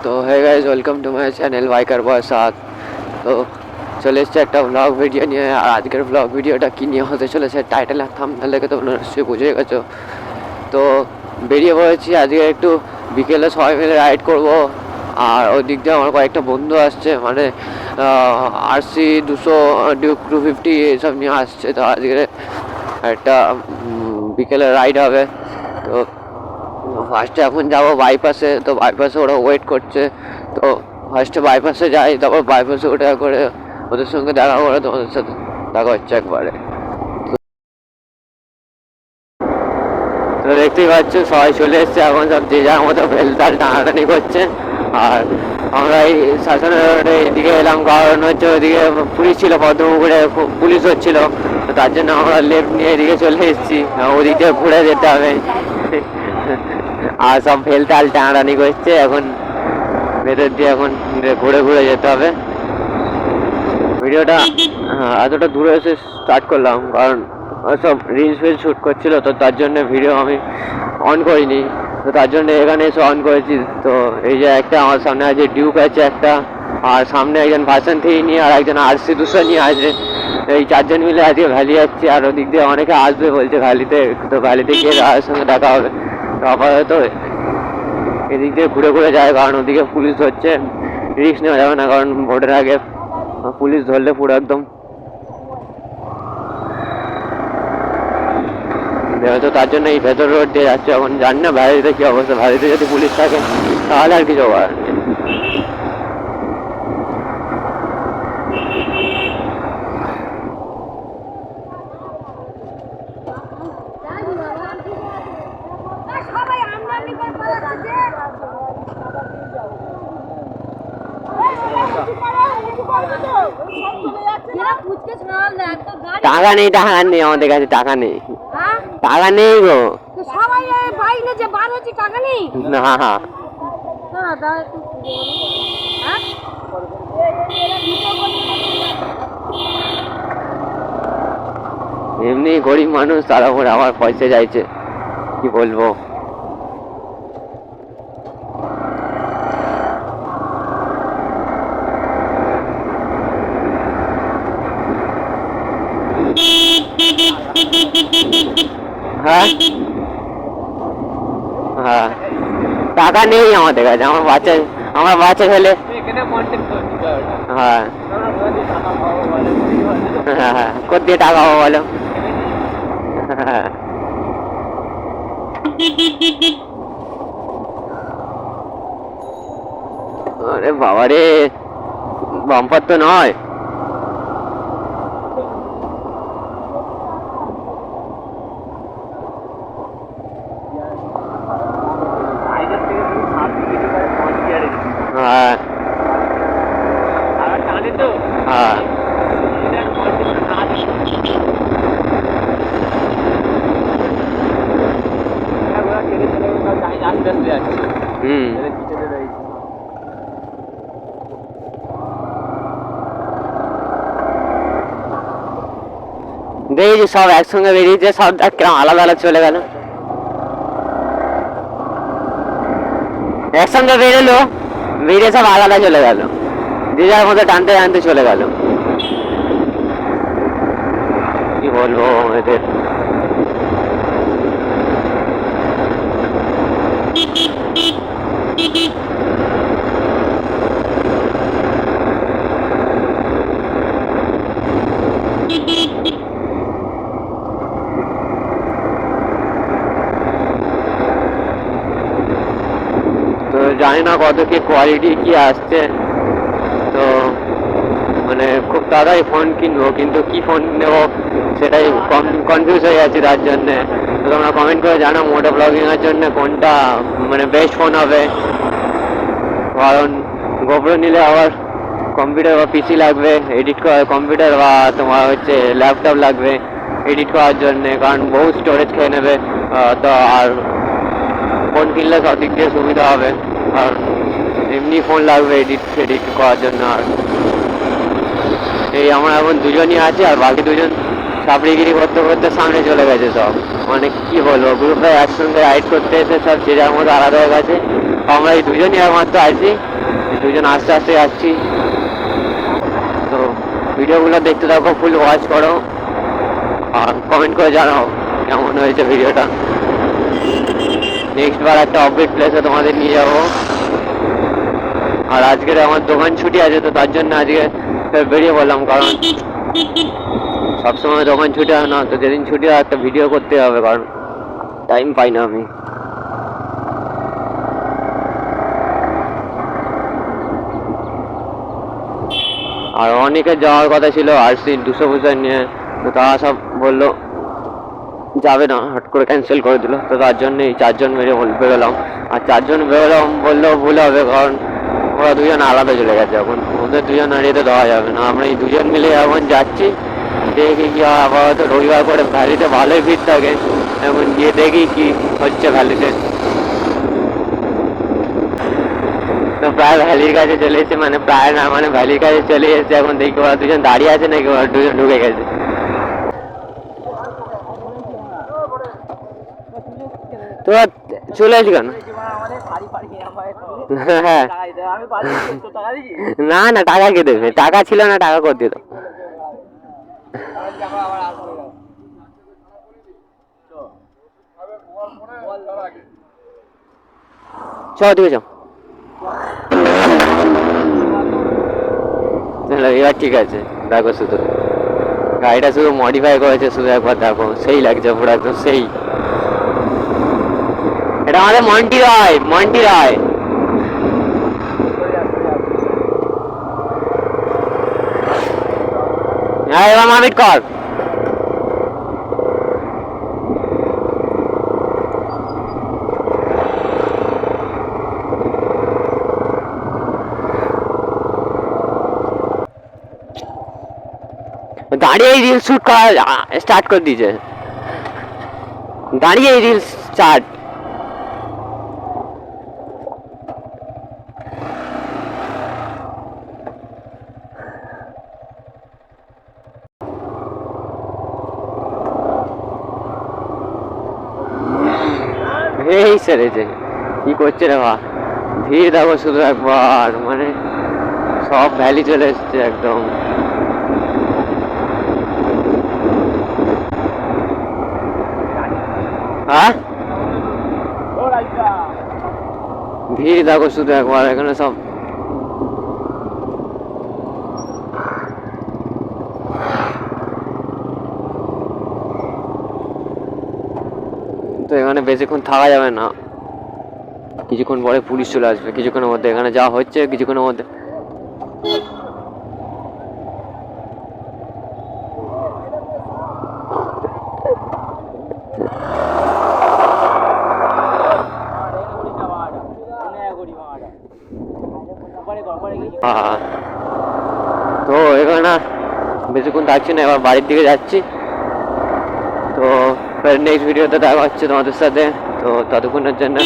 তো hey guys, welcome to my channel biker boy সাত। তো চলে এসছে একটা ব্লগ ভিডিও নিয়ে। আর আজকের ব্লগ ভিডিওটা কী নিয়ে হতে চলেছে টাইটেল আর থাম্বনেল দেখে তোমরা নিশ্চয়ই বুঝে গেছো। তো বেরিয়ে পড়েছি আজকে একটু বিকেলে সবাই মিলে রাইড করব। আর ওই দিক দিয়ে আমার কয়েকটা বন্ধু আসছে, মানে RC 200 ডিউক 250 এসব নিয়ে আসছে। তো আজকে একটা বিকেলে রাইড হবে। তো ফার্স্টে এখন যাবো বাইপাসে, তো বাইপাসে ওরা ওয়েট করছে। তো ফার্স্টে বাইপাসে যাই, তারপর বাইপাসে ওটা করে ওদের সঙ্গে দেখা করে তোমাদের সাথে দেখা হচ্ছে একবারে। তো দেখতেই পাচ্ছ সবাই চলে এসছে, এখন সব যে যার মতো বেলতাল টানাটানি করছে। আর আমরা এই শাসনের রোডে এদিকে এলাম, কারণ হচ্ছে ওইদিকে পুলিশ ছিল, পদ্মপুকুরে পুলিশ হচ্ছিল। তো তার জন্য আমরা লেফট নিয়ে এদিকে চলে এসেছি, ওদিক দিয়ে ঘুরে যেতে হবে। আর সব ভেলতাল টানাটানি করছে, এখন ভেতর দিয়ে এখন ঘুরে ঘুরে যেতে হবে। ভিডিওটা এতটা দূরে এসে স্টার্ট করলাম কারণ সব রিলস ফিলস শ্যুট করছিল, তো তার জন্য ভিডিও আমি অন করিনি। তো তার জন্য এখানে এসে অন করেছি। তো এই যে একটা আমার সামনে আছে ডিউক আছে একটা, আর সামনে একজন ভার্সন 3 নিয়ে আর একজন RC 200 নিয়ে আছে। এই চারজন মিলে আজকে ভ্যালি যাচ্ছি। আর ওদিক দিয়ে অনেকে আসবে বলছে ভ্যালিতে, তো ভ্যালিতে গিয়ে তাদের সঙ্গে দেখা হবে। তো আপাতত এদিক দিয়ে ঘুরে ঘুরে যায়, কারণ ওদিকে পুলিশ ধরছে, রিস্ক নেওয়া যাবে না, কারণ ভোটের আগে পুলিশ ধরলে পুরো একদম। তো তার জন্য এই ভেতর রোড দিয়ে যাচ্ছে। এখন জানি না ভ্যালিতে কী অবস্থা, ভ্যালিতে যদি পুলিশ থাকে তাহলে আর কিছু করার নেই। টাকা নেই, টাকা নেই আমাদের কাছে, টাকা নেই, টাকা নেই গো। সবাই বাইরে যে বার হচ্ছে টাকা নেই না এমনি গরিব মানুষ, তার উপর আবার পয়সা চাইছে, কি বলবো। হ্যাঁ হ্যাঁ, টাকা নেই আমাদের কাছে। আমার বাচ্চা ছেলে। হ্যাঁ হ্যাঁ হ্যাঁ, কোথায় টাকা পাবো বলো। হ্যাঁ আরে বাবা রে, বাম্পার তো নয়। হ্যাঁ হ্যাঁ, হুম, দেখি সব একসঙ্গে বেরিয়েছে, সব কিরম আলাদা আলাদা চলে গেল। একসঙ্গে বেরোলো, বেরিয়ে সব আলাদা চলে গেল, যে যার মধ্যে টানতে টানতে চলে গেল। কি বলবো এদের। তো জানি না কত কি কোয়ালিটি কি আসছে। তো মানে খুব তাড়াতাড়ি ফোন কিনবো, কিন্তু কি ফোন নেবো সেটাই কনফিউজ হয়ে যাচ্ছে। তার জন্যে তো তোমরা কমেন্ট করে জানো মোটো ব্লগিংয়ের জন্য কোনটা মানে বেস্ট ফোন হবে। কারণ গোপ্রো নিলে আবার কম্পিউটার বা পিসি লাগবে এডিট করার, কম্পিউটার বা তোমার হচ্ছে ল্যাপটপ লাগবে এডিট করার জন্যে, কারণ বহু স্টোরেজ খেয়ে নেবে। তো আর ফোন কিনলে সব দিক দিয়ে সুবিধা হবে। আর এমনি ফোন লাগবে এডিট করার জন্য। আর এই আমরা এখন দুজনই আছি, আর বাকি দুজন চাপড়িগিরি করতে করতে সামনে চলে গেছে সব। মানে কি বলবো, গ্রুপে একসঙ্গে রাইড করতে এসে সব যে যার মতো আলাদা হয়ে গেছে। আমরা এই দুজনই একমাত্র আছি দুজন আস্তে আস্তে যাচ্ছি। তো ভিডিওগুলো দেখতে থাকো, ফুল ওয়াচ করো আর কমেন্ট করে জানাও কেমন হয়েছে ভিডিওটা। নেক্সট বার একটা আপডেট প্লেসে তোমাদের নিয়ে যাবো। আর আজকের আমার দোকান ছুটি আছে, তো তার জন্য আজকে বেরিয়ে পড়লাম, কারণ সবসময় দোকান ছুটি হয় না, তো যেদিন ছুটি হয় একটা ভিডিও করতে হবে, কারণ টাইম পাই না আমি। আর অনেকের যাওয়ার কথা ছিল আরসি 200 বছর নিয়ে, তো তারা সব বললো যাবে না, হট করে ক্যান্সেল করে দিল। তো তার জন্যই 4 জন বেরোলাম। আর 4 জন বেরোলাম বললেও ভুল হবে, কারণ ওরা দুজন আলাদা চলে গেছে। এখন ওদের দুজন হারিয়ে তো দেওয়া যাবে না, আমরা এই দুজন মিলে এখন যাচ্ছি। দেখি কি হয়, আপাতত রবিবার করে ভ্যালিতে ভালোই ভিড় থাকে, এখন গিয়ে দেখি কি হচ্ছে ভ্যালিতে। তো প্রায় ভ্যালির কাছে চলে এসেছে, মানে প্রায় না, মানে ভ্যালির কাছে চলে এসেছে। এখন দেখি ওরা দুজন দাঁড়িয়ে আছে নাকি ওরা দুজন ঢুকে গেছে। তোরা চলে আসি কেন? হ্যাঁ, না না, টাকা কে দেবে? টাকা ছিল না, টাকা করে দিত। চলো ঠিক আছে, এবার ঠিক আছে। দেখো শুধু গাড়িটা শুধু মডিফাই করেছে, শুধু একবার দেখো, সেই লাগছে পুরো একদম সেই। এটা আমাদের মন্টি রায়, মন্টি রায়। হ্যাঁ, এবার মামিট কর। দাঁড়িয়ে রিল শুট করা স্টার্ট করে দিয়েছে, দাঁড়িয়ে রিল স্টার্ট। এই সেরেছে, কি করছে রে বা? ভিড় দেখো শুধু একবার, মানে সব ভ্যালি চলে এসছে একদম। হ্যাঁ, ভিড় দেখো শুধু একবার, এখানে সব। তো এখানে বেশিক্ষণ থাকা যাবে না, কিছুক্ষণ পরে পুলিশ চলে আসবে। কিছুক্ষণের মধ্যে এখানে যা হচ্ছে, কিছুক্ষণের মধ্যে। হ্যাঁ, তো এখানে বেশিক্ষণ থাকছি না, এবার বাড়ির দিকে যাচ্ছি। তো নেক্সট ভিডিওতে দেখা হচ্ছে তোমাদের সাথে। তো ততক্ষণের জন্য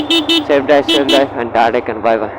save life, save life, and tata, bye bye.